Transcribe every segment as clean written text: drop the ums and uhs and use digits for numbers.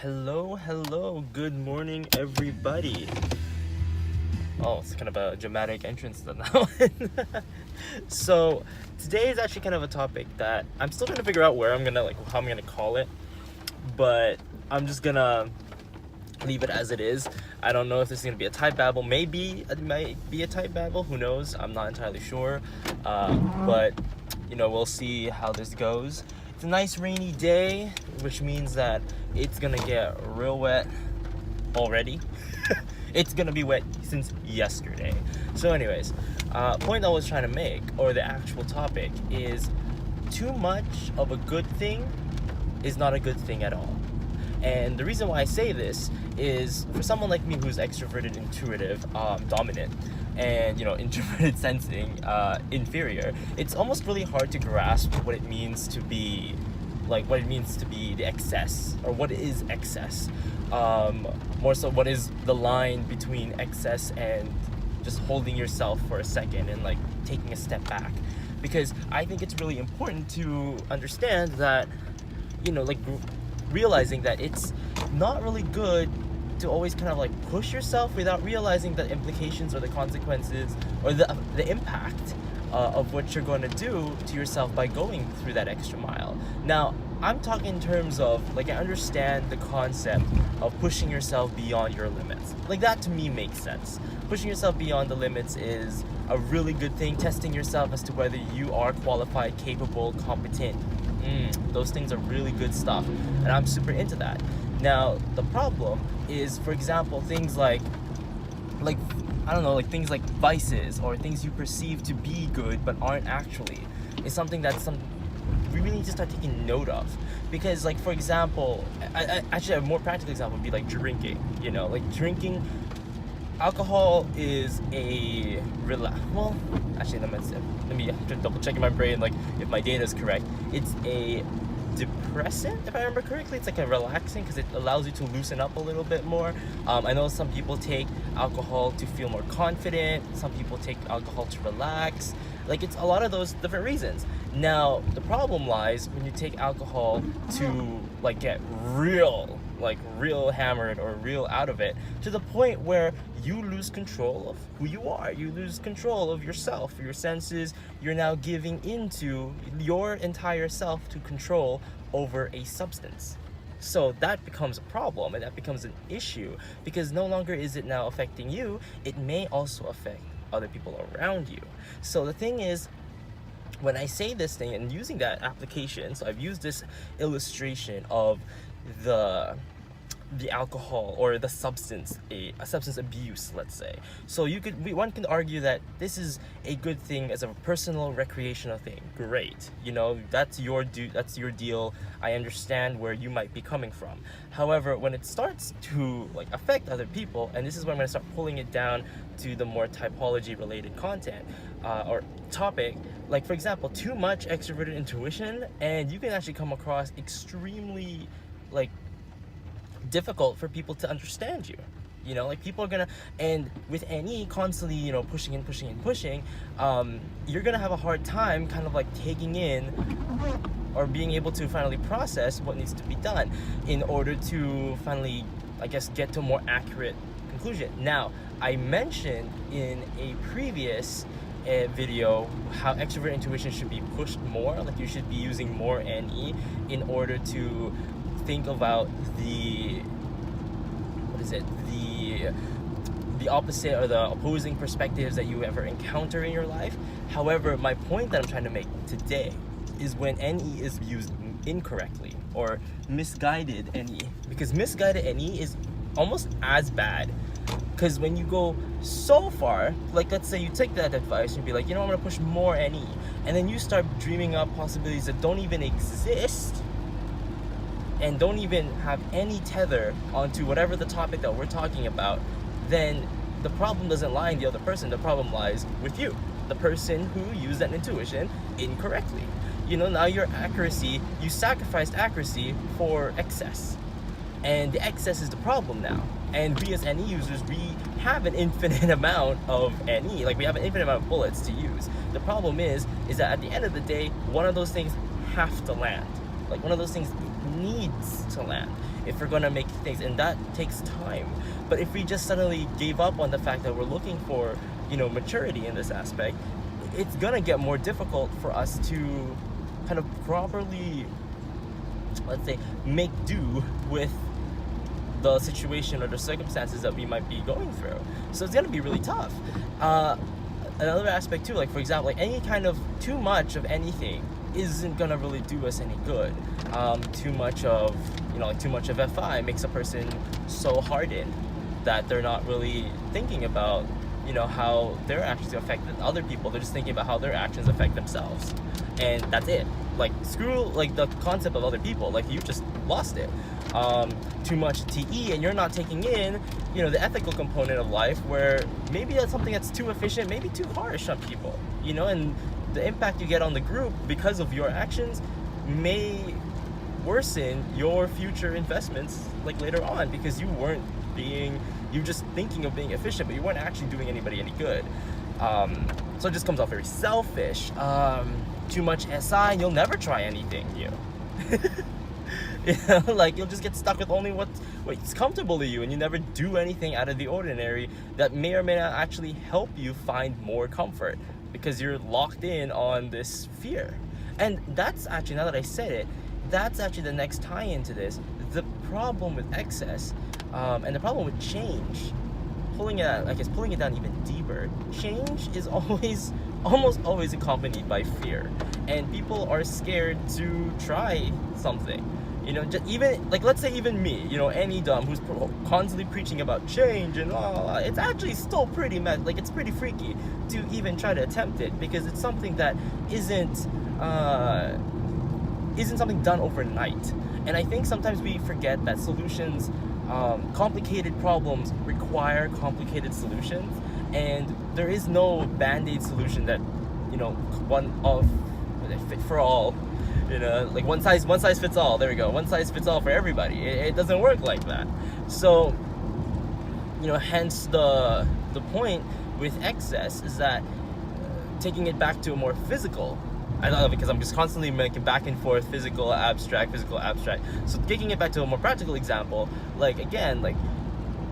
Hello, good morning, everybody. Oh, it's kind of a dramatic entrance to that one. So, today is actually kind of a topic that I'm still trying to figure out how I'm gonna call it, but I'm just gonna leave it as it is. I don't know if this is gonna be a type babble. Maybe it might be a type babble. Who knows? I'm not entirely sure. But we'll see how this goes. It's a nice rainy day, which means that it's gonna get real wet already. It's gonna be wet since yesterday. So anyways, point I was trying to make, or the actual topic, is too much of a good thing is not a good thing at all. And the reason why I say this is, for someone like me who's extroverted, intuitive, dominant, and introverted, sensing, inferior, it's almost really hard to grasp what it means to be the excess, or what is excess. More so, what is the line between excess and just holding yourself for a second and taking a step back. Because I think it's really important to understand that, realizing that it's not really good to always kind of push yourself without realizing the implications or the consequences or the impact of what you're going to do to yourself by going through that extra mile. Now, I'm talking in terms of, I understand the concept of pushing yourself beyond your limits. That to me makes sense. Pushing yourself beyond the limits is a really good thing. Testing yourself as to whether you are qualified, capable, competent. Those things are really good stuff, and I'm super into that. Now, the problem is, for example, things things like vices or things you perceive to be good but aren't actually, is something we really need to start taking note of. Because, for example, actually a more practical example would be drinking. Drinking alcohol is let me double check in my brain if my data is correct. It's a depressant, if I remember correctly. It's a relaxing, because it allows you to loosen up a little bit more. I know some people take alcohol to feel more confident. Some people take alcohol to relax. It's a lot of those different reasons. Now, the problem lies when you take alcohol to get real hammered or real out of it, to the point where you lose control of who you are. You lose control of yourself, your senses. You're now giving into your entire self to control over a substance. So that becomes a problem, and that becomes an issue, because no longer is it now affecting you, it may also affect other people around you. So the thing is, when I say this thing and using that application, so I've used this illustration of the alcohol or the substance, a substance abuse, let's say. So one can argue that this is a good thing as a personal recreational thing. Great, that's your deal. I understand where you might be coming from. However, when it starts to affect other people, and this is when I'm going to start pulling it down to the more typology related content or topic, for example, too much extroverted intuition, and you can actually come across extremely difficult for people to understand you. People are gonna, and with any constantly pushing, you're gonna have a hard time kind of taking in or being able to finally process what needs to be done in order to finally, get to a more accurate conclusion. Now, I mentioned in a previous video how extrovert intuition should be pushed more. You should be using more NE in order to think about the opposite or the opposing perspectives that you ever encounter in your life. However, my point that I'm trying to make today is when NE is used incorrectly or misguided NE, because misguided NE is almost as bad. Because when you go so far, let's say you take that advice and be I'm gonna push more NE, and then you start dreaming up possibilities that don't even exist and don't even have any tether onto whatever the topic that we're talking about, then the problem doesn't lie in the other person. The problem lies with you, the person who used that intuition incorrectly. Now your accuracy, you sacrificed accuracy for excess, and the excess is the problem now. And we as NE users, we have an infinite amount of NE, we have an infinite amount of bullets to use. The problem is that at the end of the day, one of those things have to land. One of those things needs to land. if we're gonna make things, and that takes time. But if we just suddenly gave up on the fact that we're looking for, maturity in this aspect, it's gonna get more difficult for us to kind of properly, let's say, make do with the situation or the circumstances that we might be going through. So it's gonna be really tough. Another aspect too, like for example, like any kind of too much of anything isn't gonna really do us any good. Too much of FI makes a person so hardened that they're not really thinking about how their actions affect other people. They're just thinking about how their actions affect themselves, and that's it. Like screw like the concept of other people. Like you just lost it. Too much TE, and you're not taking in the ethical component of life, where maybe that's something that's too efficient, maybe too harsh on people, and the impact you get on the group because of your actions may worsen your future investments like later on, because you just thinking of being efficient, but you weren't actually doing anybody any good. So it just comes off very selfish. Too much SI, you'll never try anything new. Like you'll just get stuck with only what's comfortable to you, and you never do anything out of the ordinary that may or may not actually help you find more comfort, because you're locked in on this fear. And that's actually, now that I said it, that's actually the next tie into this. The problem with excess, and the problem with change, pulling it down even deeper, change is almost always accompanied by fear. And people are scared to try something. Just even, like, let's say even me, any dumb who's constantly preaching about change and it's actually still pretty it's pretty freaky to even try to attempt it, because it's something that isn't something done overnight. And I think sometimes we forget that solutions, complicated problems require complicated solutions, and there is no band-aid solution that fit for all. Like one size fits all. There we go. One size fits all for everybody. It doesn't work like that. So, hence the point with excess is that taking it back to a more physical. I love it because I'm just constantly making back and forth physical, abstract. So taking it back to a more practical example, like again, like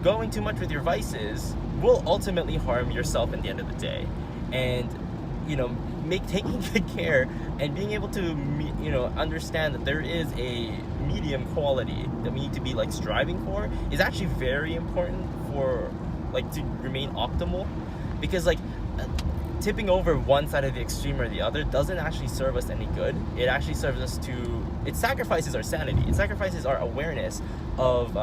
going too much with your vices will ultimately harm yourself at the end of the day. And taking good care and being able to understand that there is a medium quality that we need to be like striving for is actually very important for like to remain optimal, because like tipping over one side of the extreme or the other doesn't actually serve us any good. It actually serves us it sacrifices our sanity. It sacrifices our awareness of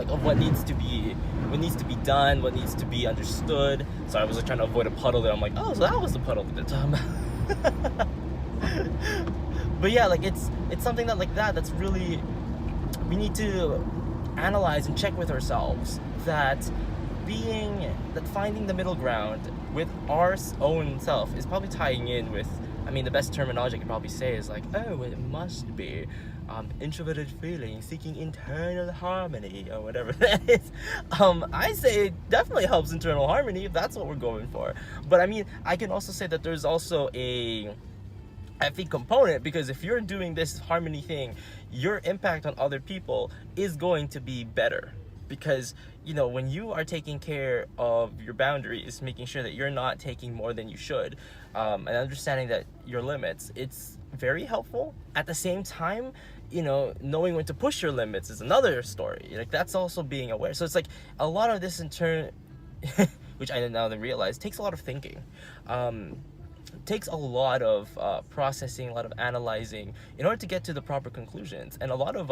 of what needs to be done, what needs to be understood. So I was like trying to avoid a puddle there. I'm like, oh, so that was the puddle that they're talking about. But yeah, like it's something that's really, we need to analyze and check with ourselves that finding the middle ground with our own self is probably tying in with, the best terminology I could probably say is like, oh, it must be introverted feeling, seeking internal harmony, or whatever that is. I say it definitely helps internal harmony if that's what we're going for. But I can also say that there's also a FE component, because if you're doing this harmony thing, your impact on other people is going to be better. Because when you are taking care of your boundaries, making sure that you're not taking more than you should, and understanding that your limits, it's very helpful. At the same time, knowing when to push your limits is another story. Like that's also being aware. So it's like a lot of this in turn, which I now realize takes a lot of thinking. Takes a lot of processing, a lot of analyzing in order to get to the proper conclusions, and a lot of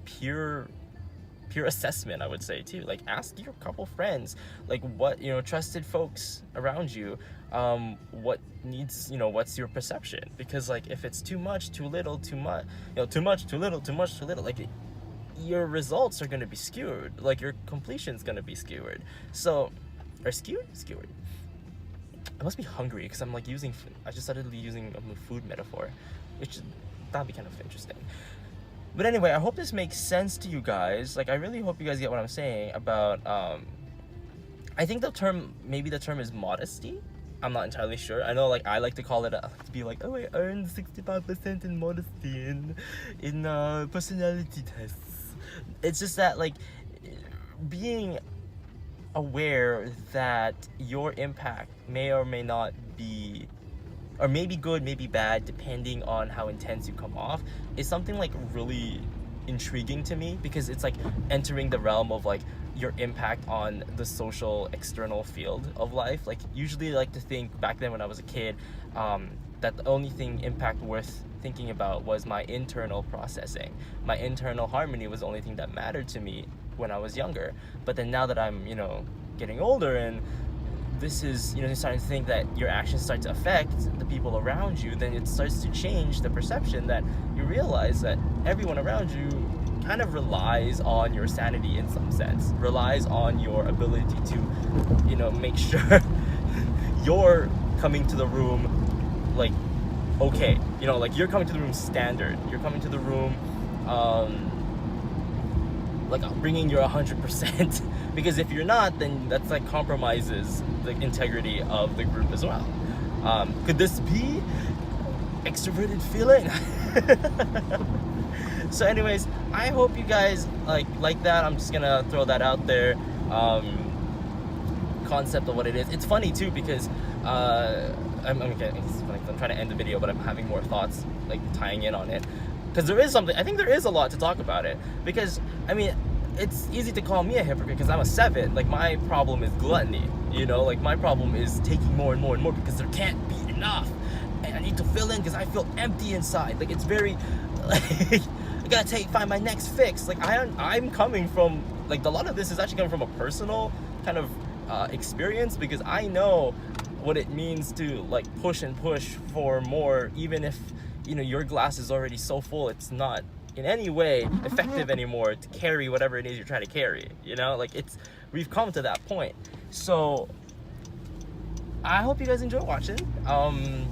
pure assessment, I would say too. Like ask your couple friends, like what trusted folks around you, what needs, what's your perception, because like if it's too much, too little, too much, too much, too little, like your results are going to be skewed, like your completion's going to be skewed. So, or skewed. I must be hungry because I'm like I just started using a food metaphor, which that'd be kind of interesting. But anyway, I hope this makes sense to you guys. Like, I really hope you guys get what I'm saying about, I think the term is modesty. I'm not entirely sure. I know, like, I like to call it, to be like, oh, I earned 65% in modesty in personality tests. It's just that, like, being aware that your impact may or may not be, or maybe good, maybe bad, depending on how intense you come off, is something like really intriguing to me, because it's like entering the realm of like your impact on the social external field of life. Like, usually I like to think back then when I was a kid, that the only thing impact worth thinking about was my internal processing. My internal harmony was the only thing that mattered to me when I was younger. But then now that I'm, getting older, and this is, you're starting to think that your actions start to affect the people around you, then it starts to change the perception that you realize that everyone around you kind of relies on your sanity in some sense, relies on your ability to, make sure you're coming to the room like okay, like you're coming to the room standard, you're coming to the room like bringing your 100%, because if you're not, then that's like compromises the integrity of the group as well. Could this be extroverted feeling? So anyways, I hope you guys like that. I'm just gonna throw that out there, concept of what it is. It's funny too, because I'm trying to end the video, but I'm having more thoughts like tying in on it, because I think there is a lot to talk about it, because it's easy to call me a hypocrite because I'm a 7. Like, my problem is gluttony, like my problem is taking more and more and more because there can't be enough, and I need to fill in because I feel empty inside. Like, it's very like I gotta find my next fix. Like, I'm coming from, like, a lot of this is actually coming from a personal kind of experience, because I know what it means to like push and push for more, even if your glass is already so full it's not in any way effective anymore to carry whatever it is you're trying to carry. Like, we've come to that point. So I hope you guys enjoy watching. I'm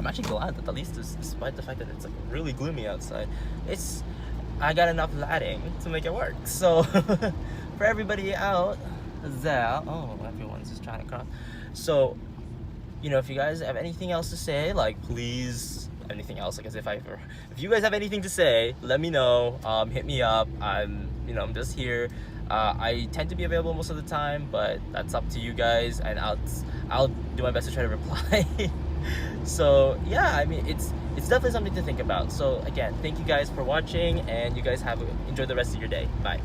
actually glad that at least, despite the fact that it's like really gloomy outside, I got enough lighting to make it work. So for everybody out there, everyone's just trying to cross. So if you guys have anything else to say, like, please, anything else, like, as if you guys have anything to say, let me know. Hit me up. I'm just here. I tend to be available most of the time, but that's up to you guys, and I'll do my best to try to reply. So yeah, it's definitely something to think about. So again, thank you guys for watching, and you guys enjoy the rest of your day. Bye.